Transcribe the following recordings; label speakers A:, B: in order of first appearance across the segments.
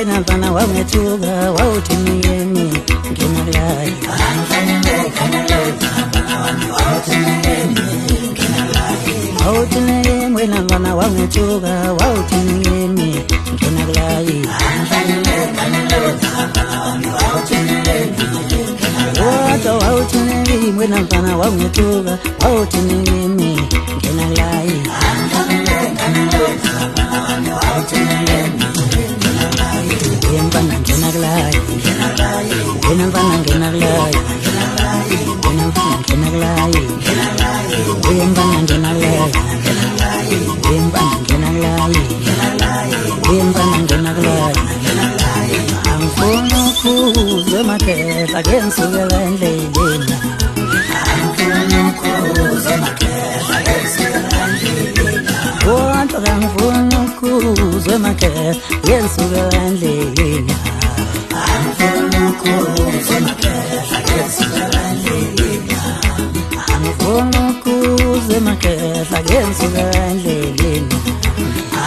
A: wena mfana wangethuka wawuthi ngiyemi nginalayi wawuthi ngiyemi wena mfana wangethuka wawuthi ngiyemi nginalayi Wato wawuthi ngiyemi wena mfana wangethuka wawuthi ngiyemi nginalayi Yembana ngenaglayi Yembana ngenaglayi Yembana ngenaglayi Yembana ngenaglayi Yembana ngenaglayi Yembana ngenaglayi Angifuna ukuzwa emakhehla ngisukela endleleni Angifuna ukuzwa emakhehla ngisukela endleleni Kodwa angifuna ukuzwa emakhehla ngisukela endleleni Angifuna ukuzwa emakhehla ngisukela endleleni Angifuna ukuzwa emakhehla ngisukela endleleni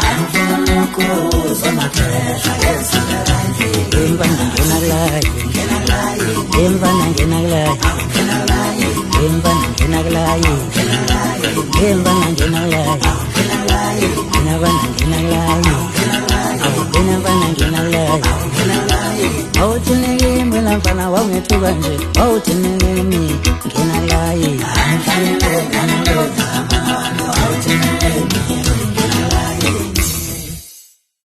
A: Angifuna ukuzwa emakhehla ngisukela endleleni Yembana ngenaglayi Yembana ngenaglayi Yembana ngenaglayi Yembana ngenaglayi Yembana ngenaglayi Yembana ngenaglayi Awuthi ngiyemi wena mfana wangethuka nje awuthi ngiyemi ngenaglayi